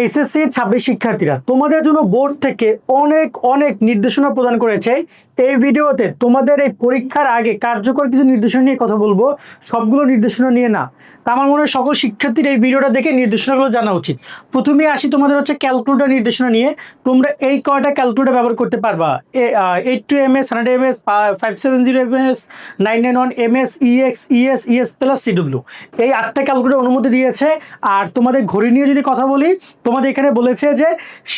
SSC 26 শিক্ষার্থীরা, তোমাদের জন্য বোর্ড থেকে অনেক অনেক নির্দেশনা প্রদান করেছে। এই ভিডিওতে তোমাদের এই পরীক্ষার আগে কার্যকর কিছু নির্দেশনা নিয়ে কথা বলবো, সবগুলো নির্দেশনা নিয়ে না। তা আমার মনে হয় সকল শিক্ষার্থীর এই ভিডিওটা দেখে নির্দেশনাগুলো জানা উচিত। প্রথমে আসি তোমাদের হচ্ছে ক্যালকুলেটর নির্দেশনা নিয়ে। তোমরা এই কয়টা ক্যালকুলেটর ব্যবহার করতে পারবা: 82 ms, 100 ms, 570 ms, 991 ms, EX, ES, ES plus CW, এই 8টা ক্যালকুলেটর অনুমতি দিয়েছে। আর তোমাদের ঘড়ি নিয়ে যদি কথা বলি, তোমাদের এখানে বলেছে যে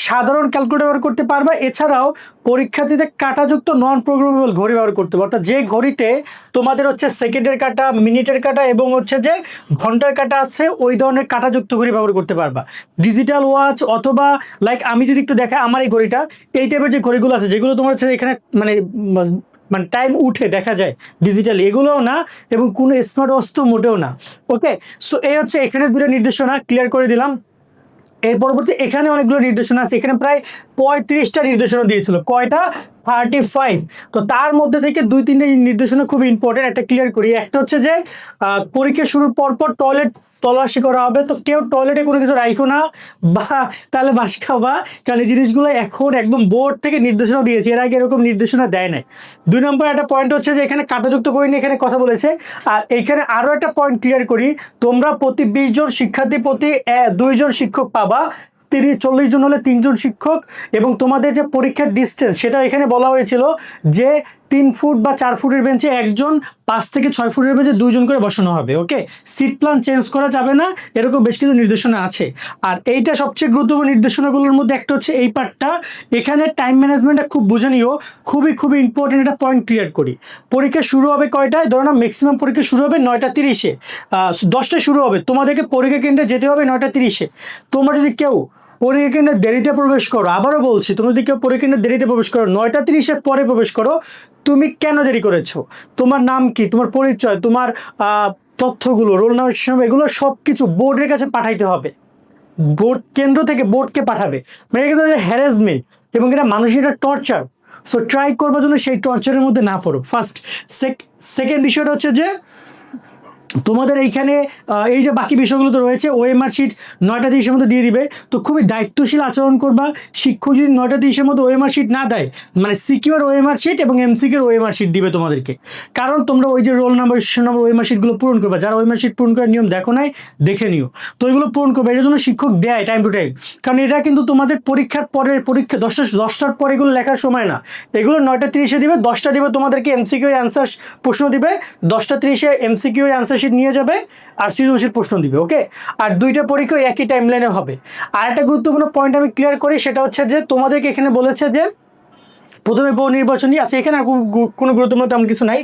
সাধারণ ক্যালকুলেটর ব্যবহার করতে পারবা, এছাড়াও পরীক্ষার্থীদের কাঁটাযুক্ত নন প্রোগ্রামেবল ঘড়ি ব্যবহার করতে পারবে, অর্থাৎ যে ঘড়িতে তোমাদের হচ্ছে সেকেন্ডের কাঁটা, মিনিটের কাঁটা এবং হচ্ছে যে ঘন্টার কাঁটা আছে, ওই ধরনের কাঁটাযুক্ত ঘড়ি ব্যবহার করতে পারবা। ডিজিটাল ওয়াচ অথবা লাইক আমি যদি একটু দেখাই আমার এই ঘড়িটা, এই টাইপের যে ঘড়িগুলো আছে যেগুলো তোমার হচ্ছে এখানে মানে মানে টাইম উঠে দেখা যায় ডিজিটালি, এগুলোও না এবং কোনো স্মার্ট ওয়াচ তো মোটেও না। ওকে, সো এই হচ্ছে এখানে দুটো নির্দেশনা ক্লিয়ার করে দিলাম। এর পরবর্তী এখানে অনেকগুলো নির্দেশনা আছে, এখানে প্রায় 35টা নির্দেশনা দিয়েছিল। কয়টা? 35। তো তার মধ্যে থেকে 2-3টা নির্দেশনা খুব ইম্পর্টেন্ট, একটা ক্লিয়ার করি। একটা হচ্ছে যে পরীক্ষা শুরুর পরপর টয়লেট তল্লাশি করা হবে, তো কেউ টয়লেটে কোনো কিছু রাখো না, বা তাহলে বাস খাবা, কারণ এই জিনিসগুলো এখন একদম বোর্ড থেকে নির্দেশনা দিয়েছে, এর আগে এরকম নির্দেশনা দেয় নাই। 2 নম্বর একটা পয়েন্ট হচ্ছে যে এখানে কাঁটাযুক্ত করে নিয়ে এখানে কথা বলেছে। আর এইখানে আরও একটা পয়েন্ট ক্লিয়ার করি, তোমরা প্রতি 20 জন শিক্ষার্থী প্রতি 2 জন শিক্ষক পাবা, 40 জন হলে 3 জন শিক্ষক। এবং তোমাদের যে পরীক্ষার ডিস্টেন্স, সেটা এখানে বলা হয়েছিল যে 3 ফুট বা 4 ফুটের বেঞ্চে একজন, 5 থেকে 6 ফুটের বেঞ্চে 2 জন করে বসানো হবে। ওকে, সিট প্ল্যান চেঞ্জ করা যাবে না, এরকম বেশ কিছু নির্দেশনা আছে। আর এইটা সবচেয়ে গুরুত্বপূর্ণ নির্দেশনাগুলোর মধ্যে একটা হচ্ছে এই পার্টটা, এখানে টাইম ম্যানেজমেন্টটা খুব বুঝে নিও, খুবই ইম্পর্টেন্ট একটা পয়েন্ট ক্লিয়ার করি। পরীক্ষা শুরু হবে কয়টায়? ধরো না, ম্যাক্সিমাম পরীক্ষা শুরু হবে 9টা 30-এ, 10টায় শুরু হবে, তোমাদেরকে পরীক্ষা কেন্দ্রে যেতে হবে 9টা 30-এ। তোমরা যদি কেউ পরীক্ষা কেন্দ্রে দেরিতে প্রবেশ করো, আবারও বলছি, তুমি যদি কেউ পরীক্ষা কেন্দ্রে দেরিতে প্রবেশ করো, 9টা 30-এর পরে প্রবেশ করো, তুমি কেন দেরি করেছো? তোমার নাম কি, তোমার পরিচয়, তোমার তথ্যগুলো, রোল নাম্বার, এগুলো সব কিছু বোর্ডের কাছে পাঠাইতে হবে। বোর্ড কেন্দ্র থেকে বোর্ডকে পাঠাবে, মানে এটা হ্যারাসমেন্ট এবং এটা মানুষের একটা টর্চার। সো ট্রাই করবার জন্য সেই টর্চারের মধ্যে না পড়ো, ফার্স্ট। সেকেন্ড বিষয়টা হচ্ছে যে তোমাদের এইখানে এই যে বাকি বিষয়গুলো তো রয়েছে, ওএমআর শিট 9টা 30-এর মধ্যে দিয়ে দিবে। তো খুবই দায়িত্বশীল আচরণ করবা। শিক্ষক যদি 9টা 30-এর মধ্যে ওএমআর শিট না দেয়, মানে সিকিউর ওএমআর শিট এবং এমসিকিউর ওএমআর শিট দিবে তোমাদেরকে, কারণ তোমরা ওই যে roll number, station number, OMR শিটগুলো পূরণ করবা। যারা ওএমআর শিট পূরণ করার নিয়ম দেখো নাই, দেখে নিও। তো এগুলো পূরণ করবে, এটার জন্য শিক্ষক দেয় টাইম টু টাইম, কারণ এটা কিন্তু তোমাদের পরীক্ষার পরের পরীক্ষা 10টার পর এগুলো লেখার সময় না। এগুলো 9টা 30-এ দিবে, 10টা দিবে তোমাদেরকে এমসিকিউ অ্যান্সার প্রশ্ন দিবে, 10টা 30-এ এমসিকিউ অ্যান্সার শিট নিয়ে যাবে আর সৃজনশীল প্রশ্ন দিবে। ওকে, আর 2টা পরীক্ষা একই টাইম লাইনে হবে। আর একটা গুরুত্বপূর্ণ পয়েন্ট আমি ক্লিয়ার করি, সেটা হচ্ছে যে তোমাদেরকে এখানে বলেছে যে প্রথমে বহু নির্বাচনী আছে, এখানে কোনো গুরুত্বপূর্ণ তেমন কিছু নাই।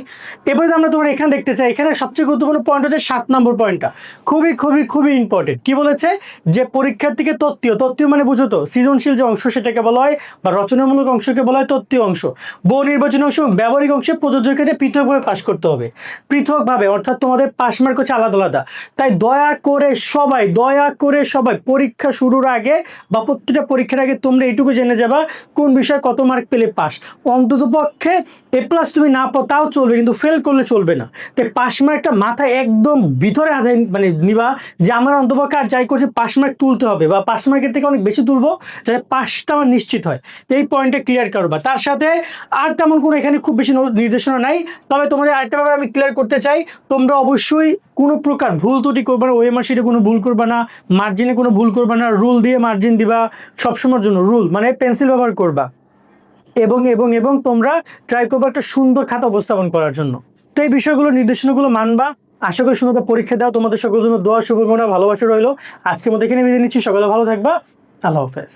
এবারে আমরা তোমার এখানে দেখতে চাই, এখানে সবচেয়ে গুরুত্বপূর্ণ পয়েন্ট হচ্ছে 7 নম্বর পয়েন্টটা, খুবই ইম্পর্টেন্ট। কি বলেছে? যে পরীক্ষার্থীকে তত্ত্বীয় মানে বুঝো তো, সৃজনশীল যে অংশ সেটাকে বলা হয়, বা রচনামূলক অংশকে বলা হয় তত্ত্বীয় অংশ। বহু নির্বাচনী অংশ এবং ব্যবহারিক অংশে প্রযোজ্যের ক্ষেত্রে পৃথকভাবে পাশ করতে হবে, পৃথকভাবে, অর্থাৎ তোমাদের পাস মার্ক হচ্ছে আলাদা। তাই দয়া করে সবাই পরীক্ষা শুরুর আগে বা প্রত্যেকটা পরীক্ষার আগে তোমরা এইটুকু জেনে যাবা কোন বিষয়ে কত মার্ক পেলে পাস। অন্তত পক্ষে A+ তুমি না পাও তাও চলবে, কিন্তু ফেল করলে চলবে না। তাই পাস মার্কটা মাথায় একদম ভিতরে আদায় মানে নিবা, যে আমার অন্তপক্ষে আর যাই করছে পাস মার্ক তুলতে হবে, বা পাস মার্কের থেকে অনেক বেশি তুলবো, যাতে পাসটা আমার নিশ্চিত হয়। এই পয়েন্টটা ক্লিয়ার করবা। তার সাথে আর তেমন কোনো এখানে খুব বেশি নির্দেশনা নাই। তবে তোমাদের আরেকটা ব্যাপার আমি ক্লিয়ার করতে চাই, তোমরা অবশ্যই কোনো প্রকার ভুল ত্রুটি করবে না, ওএমআর শিটে কোনো ভুল করবে না, মার্জিনে কোনো ভুল করবে না, রুল দিয়ে মার্জিন দিবা সবসময়ের জন্য, রুল মানে পেন্সিল ব্যবহার করবা, এবং তোমরা ট্রাই করবো একটা সুন্দর খাতা উপস্থাপন করার জন্য। তো এই বিষয়গুলো, নির্দেশনাগুলো মানবা। আশা করি সুন্দর পরীক্ষা দাও। তোমাদের সকলের জন্য দোয়া, শুভকামনা, ভালোবাসা রইলো। আজকের মতো এখানে বিদায় নিচ্ছি। সকলে ভালো থাকবা। আল্লাহ হাফেজ।